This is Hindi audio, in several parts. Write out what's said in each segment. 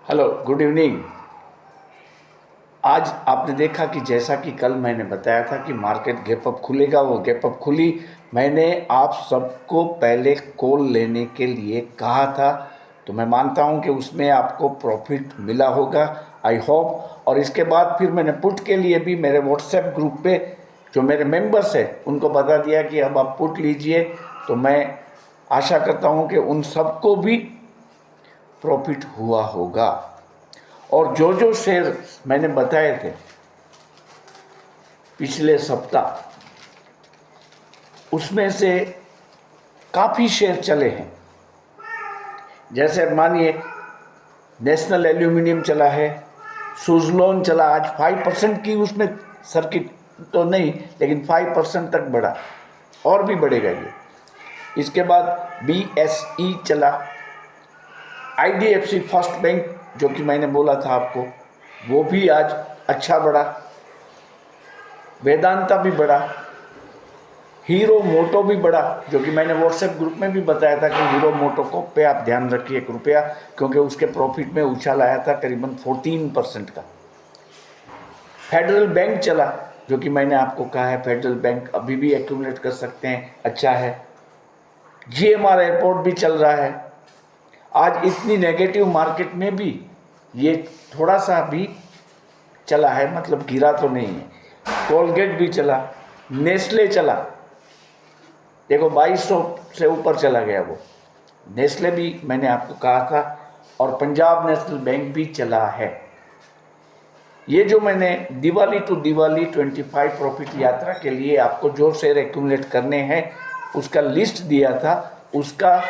Hello, good evening. आज आपने देखा कि जैसा कि कल मैंने बताया था कि मार्केट गैप अप खुलेगा, वो गैप अप खुली। मैंने आप सबको पहले कॉल लेने के लिए कहा था, तो मैं मानता हूं कि उसमें आपको प्रॉफिट मिला होगा, आई होप। और इसके बाद फिर मैंने पुट के लिए भी मेरे व्हाट्सएप ग्रुप पे जो मेरे मेंबर्स हैं उनको बता दिया कि अब आप पुट लीजिए। तो मैं आशा करता हूं कि उन सबको भी प्रॉफिट हुआ होगा। और जो जो शेयर मैंने बताए थे पिछले सप्ताह, उसमें से काफ़ी शेयर चले हैं। जैसे मानिए नेशनल एल्यूमिनियम चला है, सुजलोन चला, आज 5% की उसमें सर्किट तो नहीं, लेकिन 5% तक बढ़ा, और भी बढ़ेगा ये। इसके बाद BSE चला, IDFC फर्स्ट बैंक जो कि मैंने बोला था आपको, वो भी आज अच्छा बढ़ा। वेदांता भी बढ़ा, हीरो मोटो भी बढ़ा, जो कि मैंने व्हाट्सएप ग्रुप में भी बताया था कि हीरो मोटो को पे आप ध्यान रखिए कृपया, क्योंकि उसके प्रॉफिट में उछाल आया था करीबन 14% का। फेडरल बैंक चला, जो कि मैंने आपको कहा है फेडरल बैंक अभी भी एक्यूमुलेट कर सकते हैं, अच्छा है। GMR एयरपोर्ट भी चल रहा है। आज इतनी नेगेटिव मार्केट में भी ये थोड़ा सा भी चला है, मतलब गिरा तो नहीं है। कोलगेट भी चला, नेस्ले चला, देखो 2200 से ऊपर चला गया वो। नेस्ले भी मैंने आपको कहा था, और पंजाब नेशनल बैंक भी चला है। ये जो मैंने दिवाली टू दिवाली 25 प्रॉफिट यात्रा के लिए आपको जो शेयर एक्यूमुलेट करने हैं उसका लिस्ट दिया था, उसका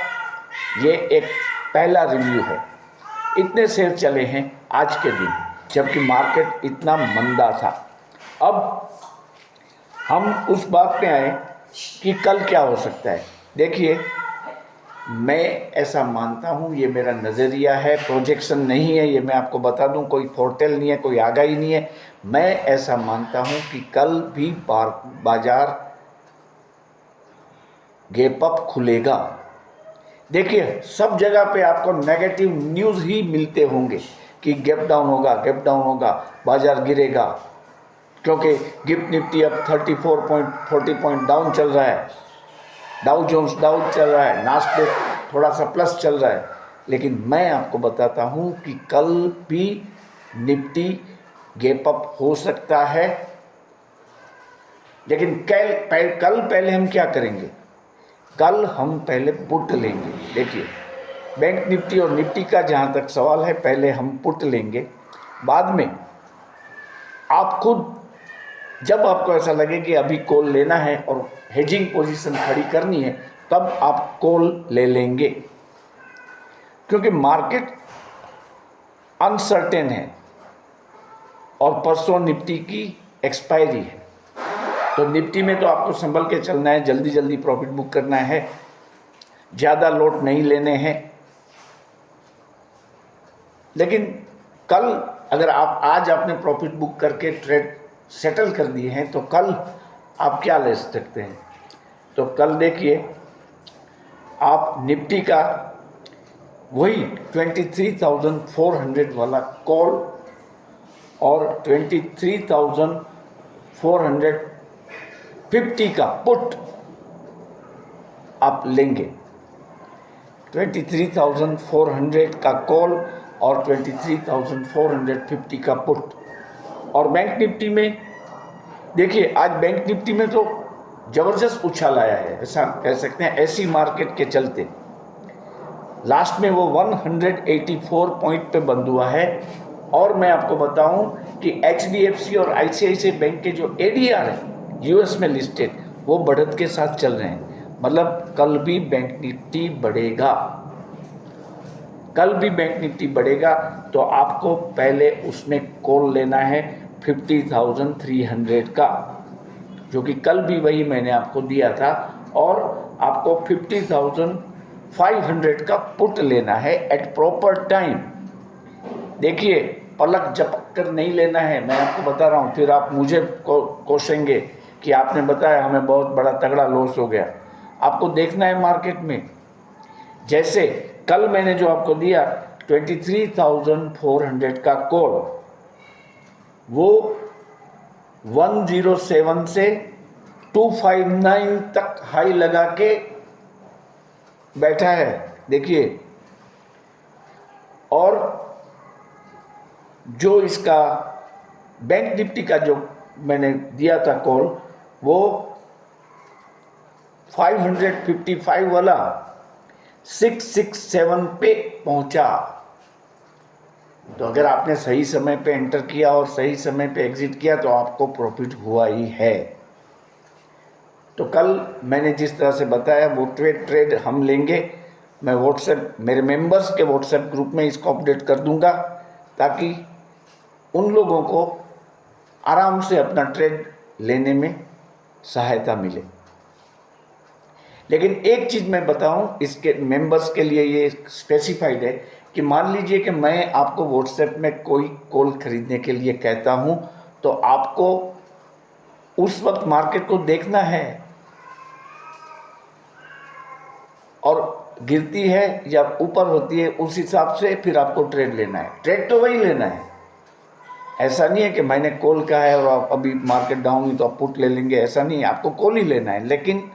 ये एक पहला रिव्यू है। इतने शेयर चले हैं आज के दिन, जबकि मार्केट इतना मंदा था। अब हम उस बात पे आए कि कल क्या हो सकता है। देखिए, मैं ऐसा मानता हूँ, ये मेरा नज़रिया है, प्रोजेक्शन नहीं है, ये मैं आपको बता दूँ, कोई फोरटेल नहीं है, कोई आगाही नहीं है। मैं ऐसा मानता हूँ कि कल भी बाजार गैप अप खुलेगा। देखिए, सब जगह पे आपको नेगेटिव न्यूज़ ही मिलते होंगे कि गैप डाउन होगा, गैप डाउन होगा, बाजार गिरेगा, क्योंकि गिफ्ट निफ्टी अब 40 पॉइंट डाउन चल रहा है, डाउ जोन्स डाउन चल रहा है, नास्डेक थोड़ा सा प्लस चल रहा है। लेकिन मैं आपको बताता हूं कि कल भी निफ्टी गैप अप हो सकता है। लेकिन कल पहले हम क्या करेंगे? कल हम पहले पुट लेंगे। देखिए, बैंक निफ्टी और निफ्टी का जहां तक सवाल है, पहले हम पुट लेंगे। बाद में आप खुद, जब आपको ऐसा लगे कि अभी कॉल लेना है और हेजिंग पोजीशन खड़ी करनी है, तब आप कॉल ले लेंगे, क्योंकि मार्केट अनसर्टेन है और परसों निफ्टी की एक्सपायरी है। तो निफ्टी में तो आपको संभल के चलना है, जल्दी जल्दी प्रॉफिट बुक करना है, ज़्यादा लॉट नहीं लेने हैं। लेकिन कल अगर आप आज आपने प्रॉफिट बुक करके ट्रेड सेटल कर दिए हैं, तो कल आप क्या ले सकते हैं? तो कल देखिए, आप निफ्टी का वही 23,400 वाला कॉल और 23,450 का पुट आप लेंगे। 23,400 का कॉल और 23,450 का पुट। और बैंक निफ्टी में देखिए, आज बैंक निफ्टी में तो ज़बरदस्त उछाल आया है, ऐसा कह सकते हैं, ऐसी मार्केट के चलते। लास्ट में वो 184 पॉइंट पे बंद हुआ है। और मैं आपको बताऊं कि HDFC और ICICI बैंक के जो ADR है US में लिस्टेड, वो बढ़त के साथ चल रहे हैं। मतलब कल भी बैंक निफ्टी बढ़ेगा, कल भी बैंक निफ्टी बढ़ेगा। तो आपको पहले उसमें कॉल लेना है 50,300 का, जो कि कल भी वही मैंने आपको दिया था। और आपको 50,500 का पुट लेना है एट प्रॉपर टाइम। देखिए, पलक झपक कर नहीं लेना है, मैं आपको बता रहा हूँ। फिर आप मुझे कोसेंगे कि आपने बताया हमें बहुत बड़ा तगड़ा लॉस हो गया। आपको देखना है मार्केट में, जैसे कल मैंने जो आपको दिया 23,400 का कॉल, वो 107 से 259 तक हाई लगा के बैठा है, देखिए। और जो इसका बैंक निफ्टी का जो मैंने दिया था कॉल, वो 555 वाला 667 पे पहुंचा। तो अगर आपने सही समय पे एंटर किया और सही समय पे एग्जिट किया तो आपको प्रॉफिट हुआ ही है। तो कल मैंने जिस तरह से बताया वो ट्रेड हम लेंगे। मैं मेरे मेंबर्स के व्हाट्सएप ग्रुप में इसको अपडेट कर दूंगा, ताकि उन लोगों को आराम से अपना ट्रेड लेने में सहायता मिले। लेकिन एक चीज़ मैं बताऊं, इसके मेंबर्स के लिए ये स्पेसिफाइड है कि मान लीजिए कि मैं आपको व्हाट्सएप में कोई कॉल खरीदने के लिए कहता हूं, तो आपको उस वक्त मार्केट को देखना है और गिरती है या ऊपर होती है, उस हिसाब से फिर आपको ट्रेड लेना है। ट्रेड तो वही लेना है, ऐसा नहीं है कि मैंने कॉल कहा है और आप अभी मार्केट डाउन हुई तो आप पुट ले लेंगे, ऐसा नहीं है। आपको कॉल ही लेना है, लेकिन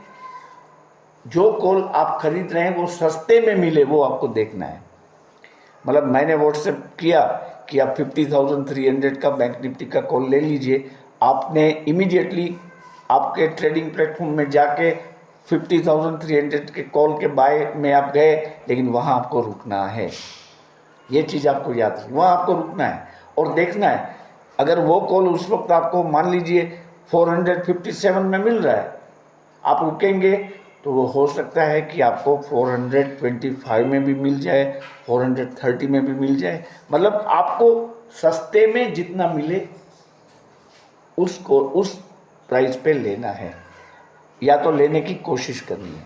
जो कॉल आप खरीद रहे हैं वो सस्ते में मिले, वो आपको देखना है। मतलब मैंने व्हाट्सएप किया कि आप 50,300 का बैंक निफ्टी का कॉल ले लीजिए, आपने इमीडिएटली आपके ट्रेडिंग प्लेटफॉर्म में जाके 50,300 के कॉल के बाय में आप गए, लेकिन वहाँ आपको रुकना है। ये चीज़ आपको याद रखनी, वहाँ आपको रुकना है और देखना है। अगर वो कॉल उस वक्त आपको मान लीजिए 457 में मिल रहा है, आप रुकेंगे तो वो हो सकता है कि आपको 425 में भी मिल जाए, 430 में भी मिल जाए। मतलब आपको सस्ते में जितना मिले उसको उस प्राइस पे लेना है, या तो लेने की कोशिश करनी है।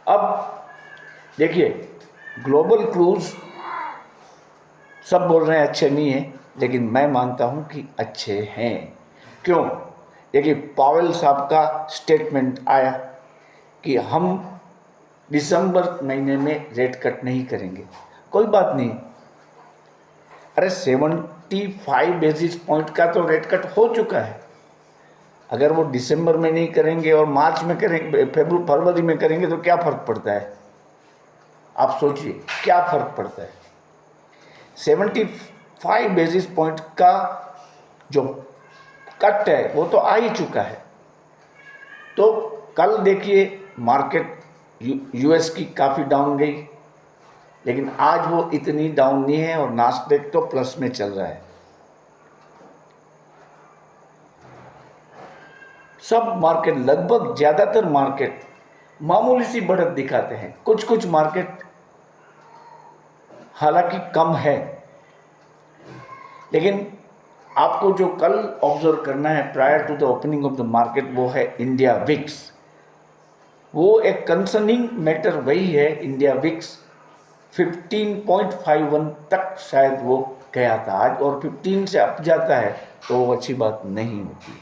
अब देखिए, ग्लोबल क्रूज सब बोल रहे हैं अच्छे नहीं है, लेकिन मैं मानता हूं कि अच्छे हैं। क्यों? देखिए, पावेल साहब का स्टेटमेंट आया कि हम दिसंबर महीने में रेट कट नहीं करेंगे। कोई बात नहीं, अरे 75 बेसिस पॉइंट का तो रेट कट हो चुका है। अगर वो दिसंबर में नहीं करेंगे और मार्च में करेंगे, फरवरी में करेंगे, तो क्या फ़र्क पड़ता है? आप सोचिए क्या फ़र्क पड़ता है। 75 बेसिस पॉइंट का जो कट है वो तो आ ही चुका है। तो कल देखिए मार्केट यूएस की काफ़ी डाउन गई, लेकिन आज वो इतनी डाउन नहीं है और नास्डेक तो प्लस में चल रहा है। सब मार्केट, लगभग ज़्यादातर मार्केट मामूली सी बढ़त दिखाते हैं। कुछ कुछ मार्केट हालांकि कम है, लेकिन आपको जो कल ऑब्जर्व करना है prior to the opening of the market, वो है इंडिया विक्स। वो एक कंसर्निंग मैटर वही है। इंडिया विक्स 15.51 तक शायद वो गया था आज, और 15 से अप जाता है तो वो अच्छी बात नहीं होती है।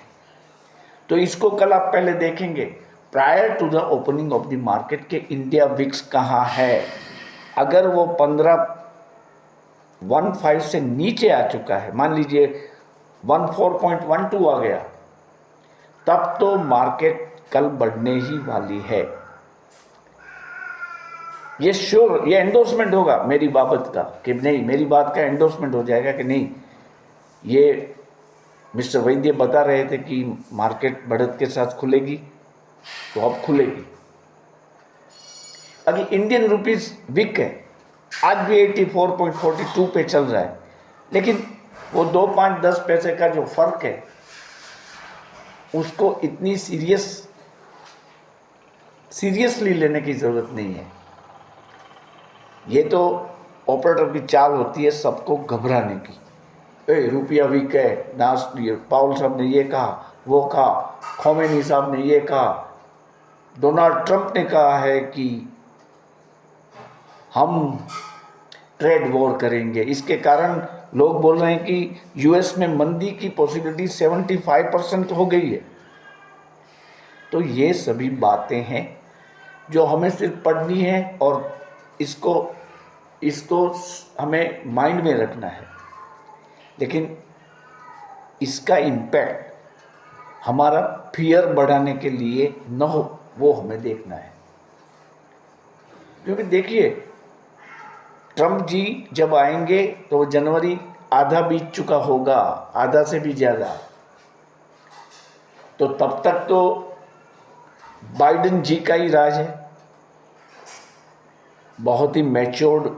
तो इसको कल आप पहले देखेंगे prior to the opening of the market के इंडिया विक्स कहाँ है। अगर वो 15.15 से नीचे आ चुका है, मान लीजिए 14.12 आ गया, तब तो मार्केट कल बढ़ने ही वाली है। ये श्योर, ये एंडोर्समेंट होगा मेरी बाबत का कि नहीं, मेरी बात का एंडोर्समेंट हो जाएगा कि नहीं, ये मिस्टर वैद्य बता रहे थे कि मार्केट बढ़त के साथ खुलेगी, तो अब खुलेगी। अभी इंडियन रुपीस वीक है, आज भी 84.42 पे चल रहा है, लेकिन वो 2-5-10 पैसे का जो फर्क है उसको इतनी सीरियसली लेने की ज़रूरत नहीं है। ये तो ऑपरेटर की चाल होती है सबको घबराने की। रुपया वीक है, पाउल साहब ने ये कहा, वो कहा, खोमेनी साहब ने ये कहा, डोनाल्ड ट्रंप ने कहा है कि हम ट्रेड वॉर करेंगे। इसके कारण लोग बोल रहे हैं कि यूएस में मंदी की पॉसिबिलिटी 75% हो गई है। तो ये सभी बातें हैं जो हमें सिर्फ पढ़नी है और इसको इसको हमें माइंड में रखना है, लेकिन इसका इम्पैक्ट हमारा फियर बढ़ाने के लिए न हो, वो हमें देखना है। क्योंकि देखिए, ट्रम्प जी जब आएंगे तो जनवरी आधा बीत चुका होगा, आधा से भी ज़्यादा, तो तब तक तो बाइडेन जी का ही राज है। बहुत ही मैच्योर्ड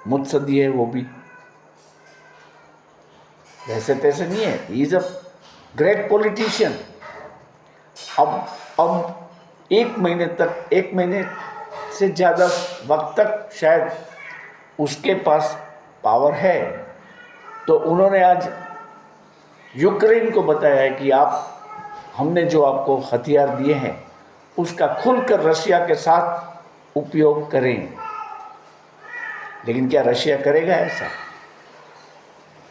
मुत्सदी है वो भी, वैसे तैसे नहीं है, he is a great politician. अब एक महीने से ज़्यादा वक्त तक शायद उसके पास पावर है। तो उन्होंने आज यूक्रेन को बताया है कि हमने जो आपको हथियार दिए हैं उसका खुलकर रशिया के साथ उपयोग करें। लेकिन क्या रशिया करेगा ऐसा?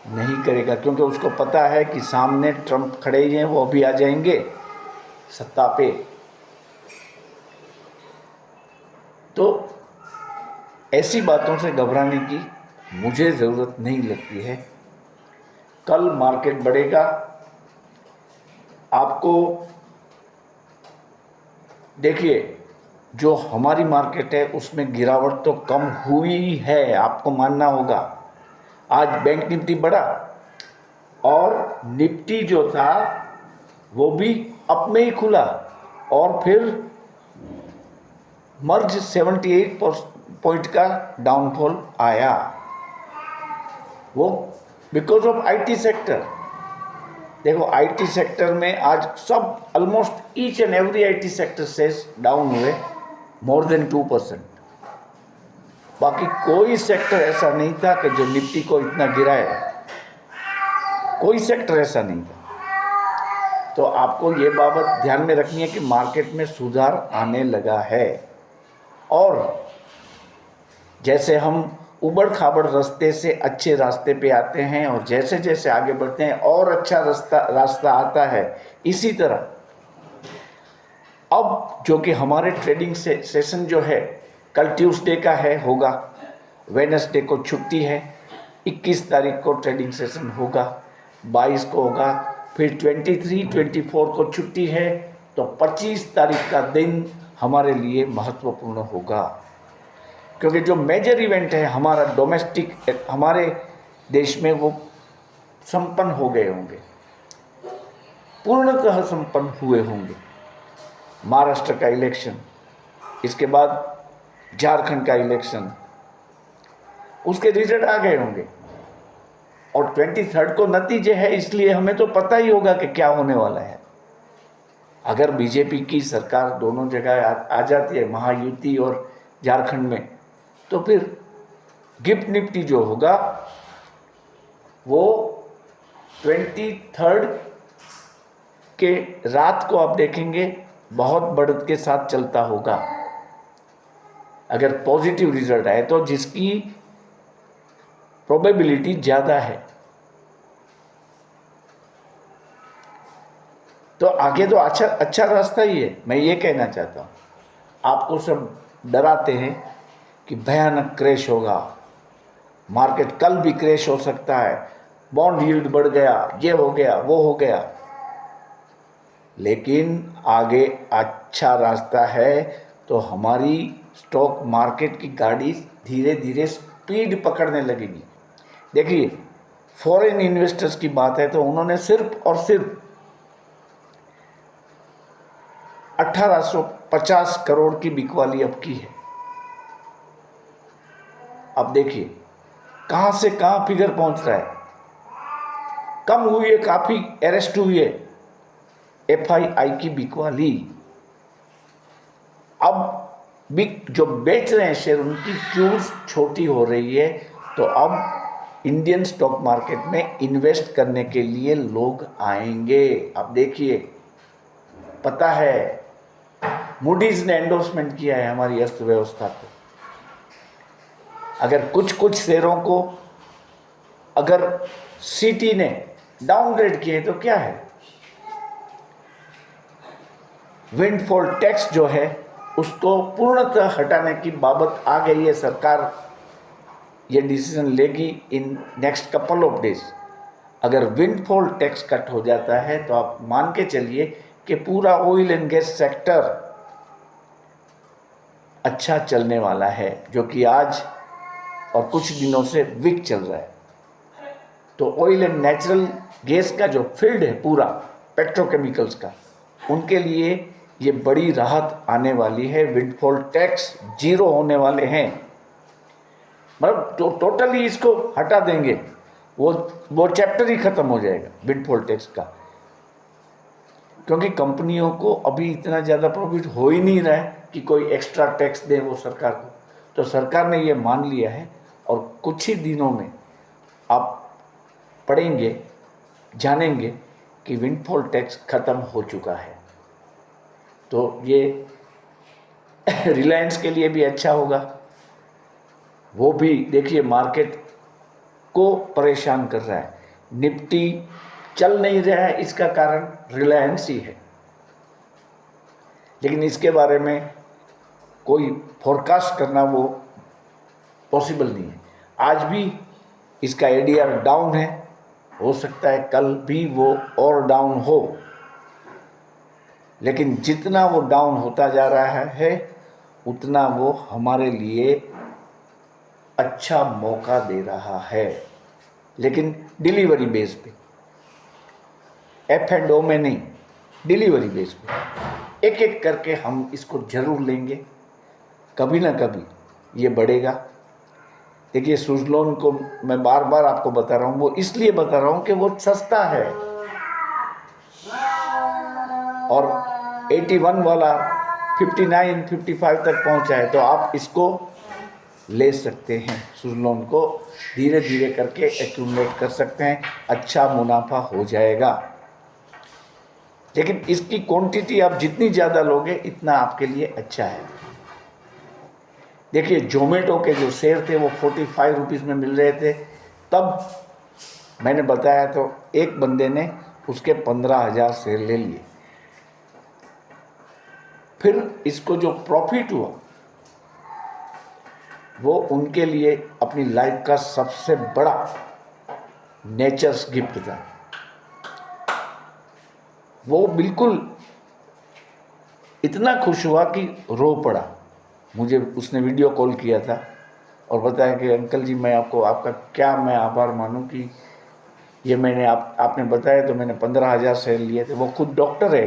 नहीं करेगा, क्योंकि उसको पता है कि सामने ट्रम्प खड़े ही हैं, वो अभी आ जाएंगे सत्ता पे। तो ऐसी बातों से घबराने की मुझे ज़रूरत नहीं लगती है। कल मार्केट बढ़ेगा। आपको देखिए, जो हमारी मार्केट है उसमें गिरावट तो कम हुई है, आपको मानना होगा। आज बैंक निफ्टी बढ़ा और निफ्टी जो था वो भी अप में ही खुला, और फिर मर्ज 78 पॉइंट का डाउनफॉल आया, वो बिकॉज ऑफ आईटी सेक्टर। देखो, आईटी सेक्टर में आज सब almost each and every IT sector से डाउन हुए मोर देन 2%। बाकी कोई सेक्टर ऐसा नहीं था कि जो निफ्टी को इतना गिराए, कोई सेक्टर ऐसा नहीं था। तो आपको ये बाबत ध्यान में रखनी है कि मार्केट में सुधार आने लगा है, और जैसे हम उबड़ खाबड़ रास्ते से अच्छे रास्ते पे आते हैं और जैसे जैसे आगे बढ़ते हैं और अच्छा रास्ता आता है, इसी तरह अब जो कि हमारे ट्रेडिंग सेशन जो है कल ट्यूसडे का होगा, वेडनेसडे को छुट्टी है, 21 तारीख को ट्रेडिंग सेशन होगा, 22 को होगा, फिर 23, 24 को छुट्टी है। तो 25 तारीख का दिन हमारे लिए महत्वपूर्ण होगा, क्योंकि जो मेजर इवेंट है हमारा डोमेस्टिक, हमारे देश में, वो संपन्न हो गए होंगे, पूर्णतः संपन्न हुए होंगे। महाराष्ट्र का इलेक्शन, इसके बाद झारखंड का इलेक्शन, उसके रिजल्ट आ गए होंगे, और 23 को नतीजे है, इसलिए हमें तो पता ही होगा कि क्या होने वाला है। अगर बीजेपी की सरकार दोनों जगह आ जाती है, महायुति और झारखंड में, तो फिर गिफ्ट निफ्टी जो होगा वो 23 के रात को आप देखेंगे बहुत बढ़त के साथ चलता होगा, अगर पॉजिटिव रिजल्ट आए तो, जिसकी प्रोबेबिलिटी ज़्यादा है। तो आगे तो अच्छा रास्ता ही है। मैं ये कहना चाहता हूँ, आपको सब डराते हैं कि भयानक क्रैश होगा, मार्केट कल भी क्रैश हो सकता है, बॉन्ड यील्ड बढ़ गया, ये हो गया, वो हो गया, लेकिन आगे अच्छा रास्ता है। तो हमारी स्टॉक मार्केट की गाड़ी धीरे धीरे स्पीड पकड़ने लगेगी। देखिए, फॉरेन इन्वेस्टर्स की बात है तो उन्होंने सिर्फ और सिर्फ 1850 करोड़ की बिकवाली अब की है। अब देखिए कहाँ से कहाँ फिगर पहुँच रहा है, कम हुई है, काफ़ी अरेस्ट हुई है एफआईआई की बिकवाली। अब जो बेच रहे हैं शेयर, उनकी क्यूज छोटी हो रही है, तो अब इंडियन स्टॉक मार्केट में इन्वेस्ट करने के लिए लोग आएंगे। अब देखिए, पता है मूडीज ने एंडोर्समेंट किया है हमारी अर्थव्यवस्था को। अगर कुछ शेयरों को अगर सीटी ने डाउनग्रेड किए तो क्या है, विंडफॉल टैक्स जो है उसको पूर्णतः हटाने की बाबत आ गई है सरकार, ये डिसीजन लेगी in next couple of days. अगर विंडफॉल टैक्स कट हो जाता है तो आप मान के चलिए कि पूरा ऑयल एंड गैस सेक्टर अच्छा चलने वाला है, जो कि आज और कुछ दिनों से वीक चल रहा है। तो ऑयल एंड नेचुरल गैस का जो फील्ड है पूरा पेट्रोकेमिकल्स का, उनके लिए ये बड़ी राहत आने वाली है। विंडफॉल टैक्स जीरो होने वाले हैं, मतलब तो टोटली इसको हटा देंगे, वो चैप्टर ही खत्म हो जाएगा विंडफॉल टैक्स का। क्योंकि कंपनियों को अभी इतना ज़्यादा प्रॉफिट हो ही नहीं रहा है कि कोई एक्स्ट्रा टैक्स दे वो सरकार को। तो सरकार ने ये मान लिया है और कुछ ही दिनों में आप पढ़ेंगे, जानेंगे कि विंडफॉल टैक्स खत्म हो चुका है। तो ये रिलायंस के लिए भी अच्छा होगा। वो भी देखिए मार्केट को परेशान कर रहा है, निफ्टी चल नहीं रहा है, इसका कारण रिलायंस ही है। लेकिन इसके बारे में कोई फोरकास्ट करना वो पॉसिबल नहीं है। आज भी इसका एडीआर डाउन है, हो सकता है कल भी वो और डाउन हो, लेकिन जितना वो डाउन होता जा रहा है उतना वो हमारे लिए अच्छा मौका दे रहा है। लेकिन डिलीवरी बेस पे, F&O में नहीं, डिलीवरी बेस पे एक एक करके हम इसको जरूर लेंगे, कभी ना कभी ये बढ़ेगा। देखिए सुजलोन को मैं बार बार आपको बता रहा हूँ, वो इसलिए बता रहा हूँ कि वो सस्ता है और 81 वाला 59, 55 तक पहुँचा है। तो आप इसको ले सकते हैं, सुजलोन को धीरे धीरे करके एक्यूमुलेट कर सकते हैं, अच्छा मुनाफा हो जाएगा। लेकिन इसकी क्वांटिटी आप जितनी ज़्यादा लोगे इतना आपके लिए अच्छा है। देखिए जोमेटो के जो शेयर थे वो 45 रुपीज़ में मिल रहे थे, तब मैंने बताया तो एक बंदे ने उसके 15,000 शेयर ले लिए। फिर इसको जो प्रॉफिट हुआ वो उनके लिए अपनी लाइफ का सबसे बड़ा नेचर्स गिफ्ट था। वो बिल्कुल इतना खुश हुआ कि रो पड़ा। मुझे उसने वीडियो कॉल किया था और बताया कि अंकल जी मैं आपका क्या मैं आभार मानूं कि ये मैंने आपने बताया तो मैंने 15,000 शेयर लिए थे। वो खुद डॉक्टर है,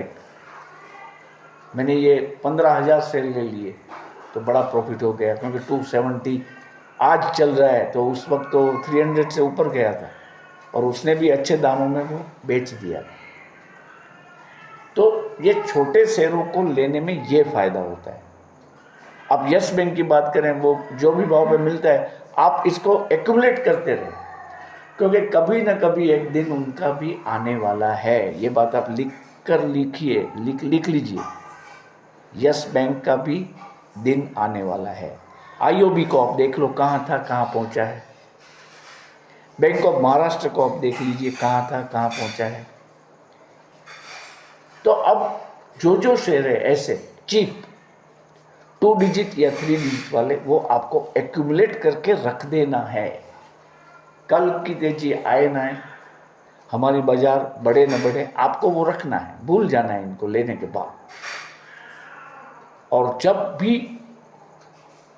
मैंने ये 15,000 शेयर ले लिए तो बड़ा प्रॉफिट हो गया, क्योंकि 270 आज चल रहा है, तो उस वक्त तो 300 से ऊपर गया था और उसने भी अच्छे दामों में वो बेच दिया। तो ये छोटे शेयरों को लेने में ये फ़ायदा होता है। अब यस बैंक की बात करें, वो जो भी भाव पे मिलता है आप इसको एक्यूमुलेट करते रहे, क्योंकि कभी ना कभी एक दिन उनका भी आने वाला है। ये बात आप लिख लीजिए, यस बैंक का भी दिन आने वाला है। आईओबी को आप देख लो कहाँ था कहाँ पहुँचा है, बैंक ऑफ महाराष्ट्र को आप देख लीजिए कहाँ था कहाँ पहुँचा है। तो अब जो शेयर है ऐसे चीप 2 डिजिट या 3 डिजिट वाले, वो आपको एक्यूमुलेट करके रख देना है। कल की तेजी आए ना आए, हमारी बाजार बढ़े न बढ़े, आपको वो रखना है, भूल जाना है इनको लेने के बाद। और जब भी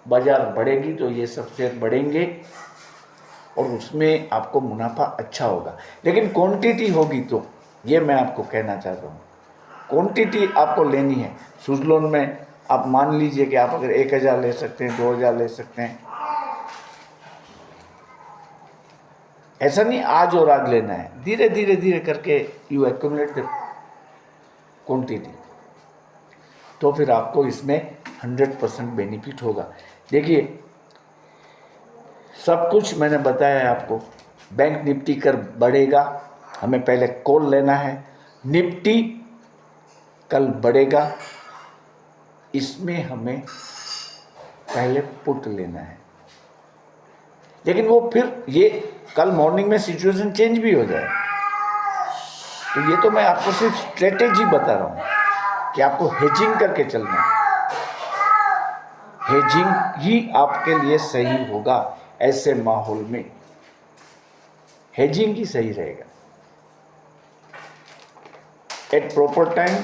बाजार बढ़ेगी तो ये सब शेयर बढ़ेंगे और उसमें आपको मुनाफा अच्छा होगा। लेकिन क्वांटिटी होगी तो, ये मैं आपको कहना चाहता हूँ, क्वांटिटी आपको लेनी है। सुजलोन में आप मान लीजिए कि आप अगर 1,000 ले सकते हैं, 2,000 ले सकते हैं, ऐसा नहीं आज और आज लेना है, धीरे धीरे करके यू एक्यूमुलेट द क्वांटिटी, तो फिर आपको इसमें 100% बेनिफिट होगा। देखिए सब कुछ मैंने बताया है आपको। बैंक निफ्टी कर बढ़ेगा, हमें पहले कॉल लेना है। निफ्टी कल बढ़ेगा, इसमें हमें पहले पुट लेना है। लेकिन वो फिर ये कल मॉर्निंग में सिचुएशन चेंज भी हो जाए, तो ये तो मैं आपको सिर्फ स्ट्रेटेजी बता रहा हूँ कि आपको हेजिंग करके चलना है। हेजिंग ही आपके लिए सही होगा। ऐसे माहौल में हेजिंग ही सही रहेगा। एट प्रॉपर टाइम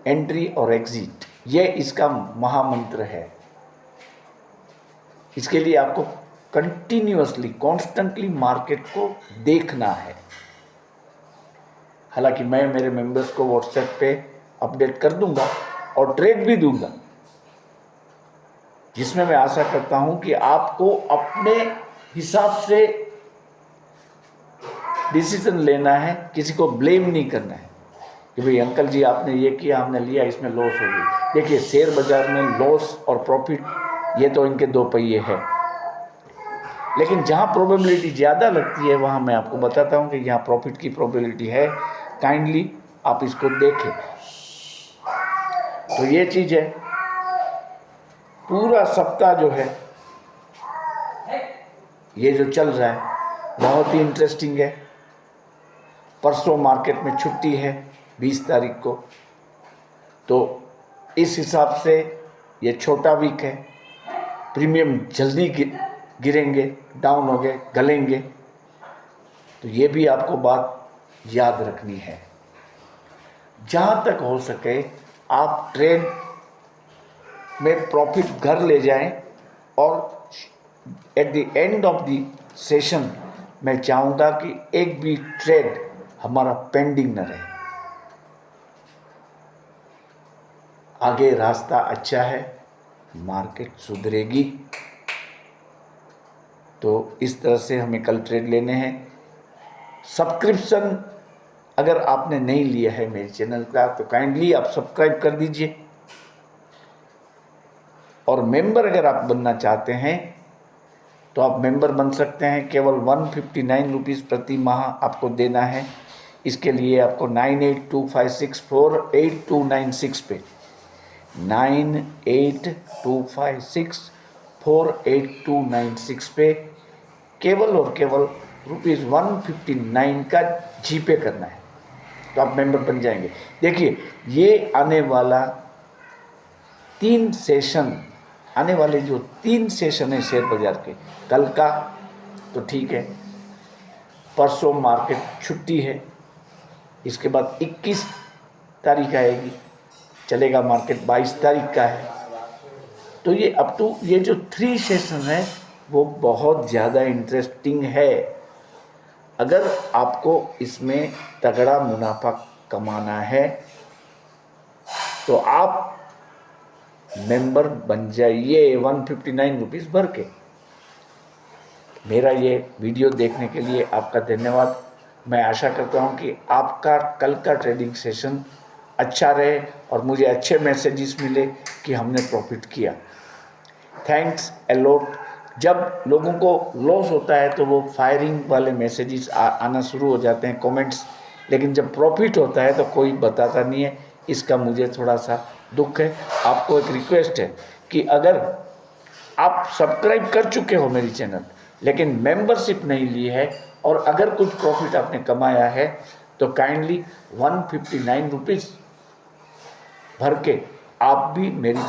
एंट्री और एग्जिट, ये इसका महामंत्र है। इसके लिए आपको कंटिन्यूअसली कॉन्स्टेंटली मार्केट को देखना है। हालांकि मैं मेरे मेंबर्स को व्हाट्सएप पे अपडेट कर दूंगा और ट्रेड भी दूंगा, जिसमें मैं आशा करता हूं कि आपको अपने हिसाब से डिसीजन लेना है, किसी को ब्लेम नहीं करना है कि भाई अंकल जी आपने ये किया, हमने लिया, इसमें लॉस हो गई। देखिए, शेयर बाजार में लॉस और प्रॉफिट ये तो इनके दो पहिए हैं, लेकिन जहाँ प्रोबेबिलिटी ज़्यादा लगती है वहाँ मैं आपको बताता हूँ कि यहाँ प्रॉफिट की प्रोबेबिलिटी है। काइंडली आप इसको देखें। तो ये चीज़ है, पूरा सप्ताह जो है ये जो चल रहा है बहुत ही इंटरेस्टिंग है। परसों मार्केट में छुट्टी है 20 तारीख को, तो इस हिसाब से ये छोटा वीक है। प्रीमियम जल्दी गिरेंगे, डाउन हो गए, गलेंगे, तो ये भी आपको बात याद रखनी है। जहाँ तक हो सके आप ट्रेड में प्रॉफिट घर ले जाएं और at the end of the session मैं चाहूँगा कि एक भी ट्रेड हमारा पेंडिंग न रहे। आगे रास्ता अच्छा है, मार्केट सुधरेगी। तो इस तरह से हमें कल ट्रेड लेने हैं। सब्सक्रिप्शन अगर आपने नहीं लिया है मेरे चैनल का तो काइंडली आप सब्सक्राइब कर दीजिए, और मेंबर अगर आप बनना चाहते हैं तो आप मेंबर बन सकते हैं। केवल 159 रुपीज़ प्रति माह आपको देना है। इसके लिए आपको 9825648296 पे 9825648296 पे केवल और केवल ₹159 का जीपे करना है, तो आप मेंबर बन जाएंगे। देखिए, ये आने वाला 3 सेशन, आने वाले जो 3 सेशन है शेयर बाजार के, कल का तो ठीक है, परसों मार्केट छुट्टी है, इसके बाद 21 तारीख आएगी, चलेगा मार्केट 22 तारीख का है। तो ये अप टू ये जो 3 सेशन है वो बहुत ज़्यादा इंटरेस्टिंग है। अगर आपको इसमें तगड़ा मुनाफा कमाना है तो आप मेंबर बन जाइए 159 रुपीज़ भर के। मेरा ये वीडियो देखने के लिए आपका धन्यवाद। मैं आशा करता हूँ कि आपका कल का ट्रेडिंग सेशन अच्छा रहे और मुझे अच्छे मैसेजेस मिले कि हमने प्रॉफिट किया। Thanks a lot. जब लोगों को लॉस होता है तो वो फायरिंग वाले मैसेजेस आना शुरू हो जाते हैं, कमेंट्स, लेकिन जब प्रॉफिट होता है तो कोई बताता नहीं है। इसका मुझे थोड़ा सा दुख है। आपको एक रिक्वेस्ट है कि अगर आप सब्सक्राइब कर चुके हो मेरी चैनल लेकिन मेंबरशिप नहीं ली है और अगर कुछ प्रॉफिट आपने कमाया है तो काइंडली 159 रुपीज़ भर के आप भी मेरी